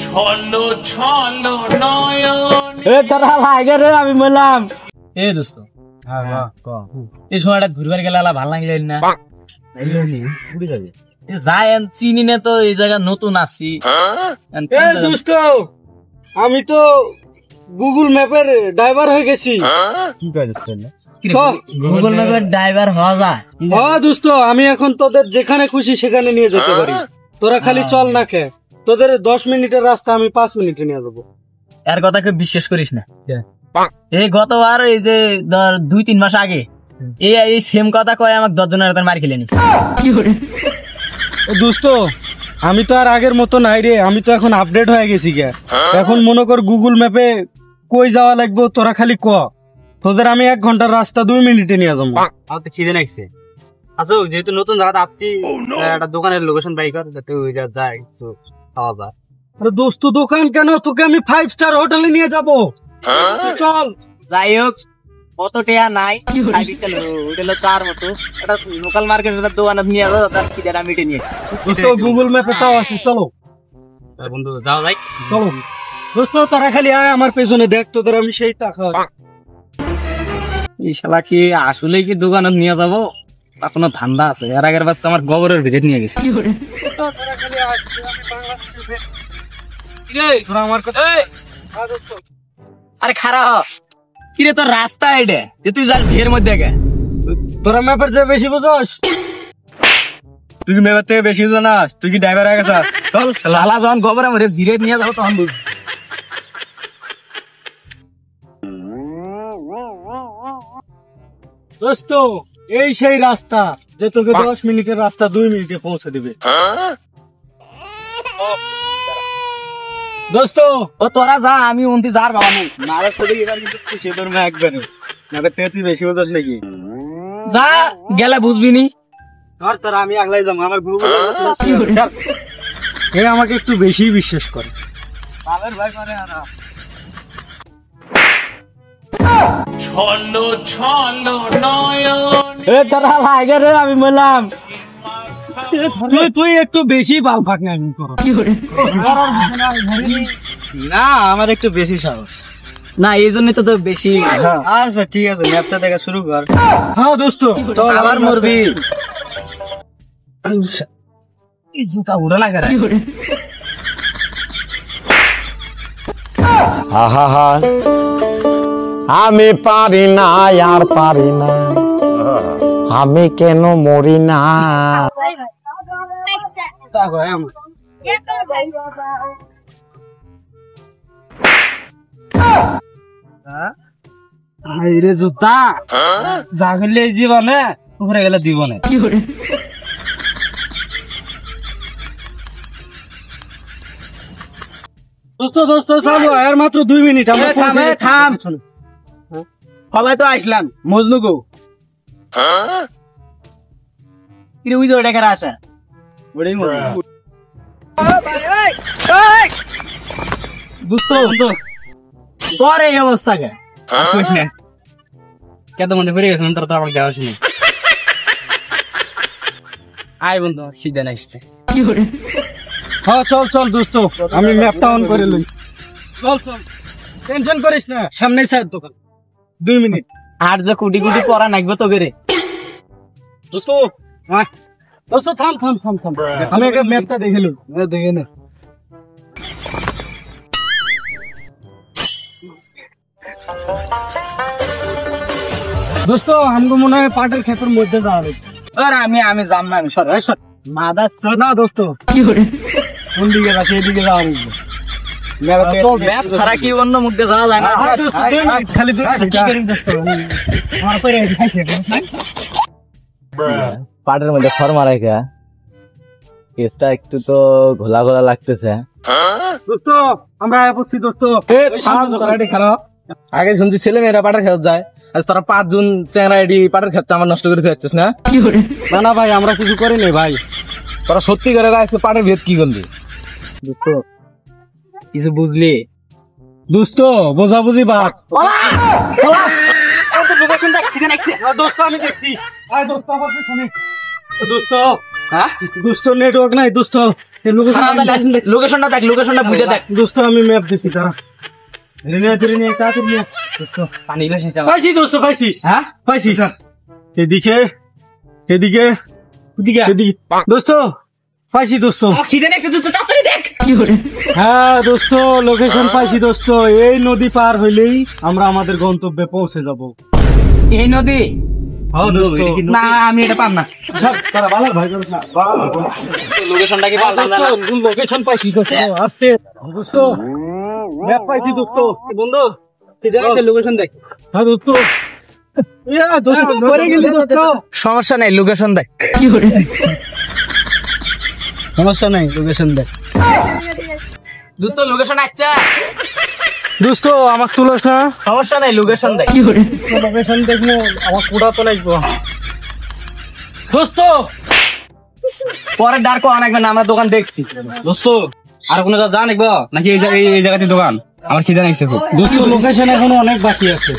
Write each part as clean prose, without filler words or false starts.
ছলো ছলো নয়ন এ তোরা লাগে রে আমি বললাম এ দোস্ত এই সময়টা ঘুরবার গেলে ভাল লাগলে না যাই চিনি না তো এই জায়গা নতুন আসছি। এ দোস্ত আমি তো গুগল ম্যাপের ড্রাইভার হয়ে গেছি। কি কয় দোস্ত গুগল ম্যাপের ড্রাইভার হওয়া যায়? হ্যাঁ দোস্ত, আমি এখন তোদের যেখানে খুশি সেখানে নিয়ে যেতে পারি। তোরা খালি চল না খে, তোদের 10 মিনিটের রাস্তা আমি 5 মিনিটে নিয়ে যাবো। এর কথা কেউ বিশ্বাস করিস না। এই গতবার এই যে 2-3 মাস আগে এই সেম কথা কয় আমাকে 10 জনের মার খেলে নিস। দোস্ত আমি তো আর আগের মতো নাই রে, আমি তো এখন আপডেট হয়ে গেছি গে। এখন মনে কর গুগল ম্যাপে কই যাওয়া লাগবে তোরা খালি ক, তোদের আমি 1 ঘন্টার রাস্তা 2 মিনিটে নিয়ে যাবো। আমার তো খিদে লাগছে। আচ্ছা যেহেতু নতুন জায়গা আসছি একটা দোকানের লোকেশন বাই কর যাতে ওই জায়গা যায় কিছু খাওয়া যায়। আরে দোস্ত দোকান কেন, তোকে আমি 5 স্টার হোটেলে নিয়ে যাবো, চল। যাই হোক অত টেয়া নাই, হোটেল চার মতো একটা লোকাল মার্কেটের দোকানে নিয়ে যাও তার খিদেটা মিটে নিয়ে। দোস্ত গুগল ম্যাপে তাও আছে, চলো বন্ধু যাও ভাই চলো। দোস্ত তারা খালি আয় আমার পেছনে, দেখ তোদের আমি সেই টাকা। এই শালা কি আসলে কি দোকানে নিয়ে যাবো তা কোনো ধান্দা আছে? এর আগের বার তো আমার গোবরের ভিড়ে নিয়ে গেছে। আরে খারাপ কিরে তোর রাস্তা এটা যে তুই যার ভিড়ের মধ্যে গে, তোরা ম্যাপের যে বেশি বুঝোস। তুই কি ম্যাপের থেকে বেশি জানাস? তুই কি ড্রাইভার হয়ে গেছিস? চল শালা যখন গোবরের মধ্যে ভিড়ে নিয়ে যাবো তখন বুঝ। দোস্ত এই সেই রাস্তা যে তোকে 10 মিনিটের রাস্তা 2 মিনিটে পৌঁছে দিবে। দোস্ত ও তোরা যা, আমি উন্তি যার বাবা নেই মারের সাথে এবার কিন্তু খুশি তোর মা একবারে নাকি তুই বেশি বোঝাস নাকি? যা গেলে বুঝবি নি। ধর তোরা আমি আগলাই যাবো, আমার গ্রুপ এ আমাকে একটু বেশি বিশ্বাস করে। ছলো ছলো নয়ন এ তোরা লাগে রে আমি বললাম তুই একটু বেশি বাল ফাঁকি আমি করো না আমার একটু বেশি সাহস না, এই জন্য তো বেশি। আচ্ছা ঠিক আছে ম্যাপটা দেখা শুরু কর। হ্যাঁ দোস্ত চল আবার মরবি। এই জুতা উড়ে লাগে রে। আহা আমি পারি না আর পারি না, আমি কেন মরি না। রে জুতা জাগলে জীবনে উপরে গেলে দিব না। দোস্ত চলো আর মাত্র 2 মিনিট। আমরা থাম সবাই তো আসলাম মজনু গো কিরে ওই দৌড়ে খেলা আছে দোস্ত তোর এই অবস্থা কে কেত মনে ফিরে গেছিলাম তোর তো আমাকে দেওয়া শুনি। আয় বন্ধু সিদ্ধা আসছে। হ্যাঁ চল দোস্ত আমি ম্যাপটা অন করে লই। চল টেনশন করিস না, সামনে চায়ের দোকান 2 মিনিট। আর যে কুটি কুটি পড়া নাকবে তো বেরে দোস্ত থাম আমি একটা ম্যাপটা দেখে লই। দেখে না দোস্ত আমাকে মনে হয় পাটের ক্ষেতের মধ্যে যাওয়া হয়েছে। আর আমি যাম না, আমি সর মাদা না দোস্ত কোন দিকে যাচ্ছে এদিকে যাওয়া হয়েছে। ম্যাপ ছাড়া কি অন্য মুখ দিয়ে যাওয়া যায় না? খালি পাটের মধ্যে খড় মারাই কে কেসটা একটু তো ঘোলা ঘোলা লাগতেছে। দোস্ত আমরা পড়ছি দোস্ত। আগে শুনছি ছেলে মেয়েরা পাটের খেতে যায়, আজ তোরা 5 জন চেংরা এডি পাটের খেতে আমার নষ্ট করে যাচ্ছিস না? না ভাই আমরা কিছু করিনি ভাই। তোরা সত্যি করে আজকে পাটের ভেদ কি করলি? দোস্ত কিছু বুঝলি? দোস্ত বোঝাবুঝি বাদ। লোকেশনটা খিদে লাগছে দোস্ত আমি দেখছি। দোস্ত আমার পিছনে। দোস্ত হ্যাঁ দোস্ত নেটওয়ার্ক নাই দোস্ত লোকেশনটা দেখ লোকেশনটা বুঝে দেখ দোস্ত আমি ম্যাপ দিচ্ছি তারা পানি গেছে পাইছি দোস্ত পাইছি হ্যাঁ পাইছি এদিকে এদিকে এদিকে দোস্ত পাইছি দোস্ত খিদে নেছে তুই তাড়াতাড়ি দেখ হ্যাঁ দোস্ত লোকেশন পাইছি দোস্ত এই নদী পার হইলেই আমরা আমাদের গন্তব্যে পৌঁছে যাব এই নদী হ্যাঁ দোস্ত না আমি এটা পাম না তারা ভালো ভাই করিস না লোকেশনটা কি পাল্টাম না লোকেশন পাইছি দোস্ত আস্তে দোস্ত ম্যাপ পাইছি দোস্ত বন্ধু তুই দেখ লোকেশন দেখ হ্যাঁ দোস্ত ইয়া দোস্ত পরে গেলি দোস্ত সমস্যা নাই লোকেশন দেখ সমস্যা নাই লোকেশন দেখ দোস্ত লোকেশন আচ্ছা দোস্ত আমার তুলস না সমস্যা নাই লোকেশন দেখ লোকেশন দেখবো আমার কুড়া তো লাগবো দোস্ত পরে ডার কো অনেক না আমরা দোকান দেখছি দোস্ত আর কোনো যা দেখবো নাকি এই জায়গাতে দোকান আমার খিদে নাইছে খুব দোস্ত লোকেশন এখনো অনেক বাকি আছে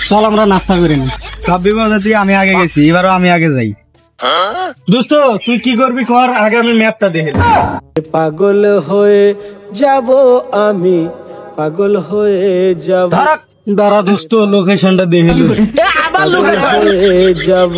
চল আমরা নাস্তা করে নি সব বিপদে আমি আগে গেছি এবারও আমি আগে যাই দোস্ত তুই কি করবি কর আগে আমি ম্যাপটা দেখে নিই। পাগল হয়ে যাব আমি পাগল হয়ে যাব ধরক দাঁড়া দোস্ত লোকেশনটা দেখে নিই। আবার লোকেশন হয়ে যাব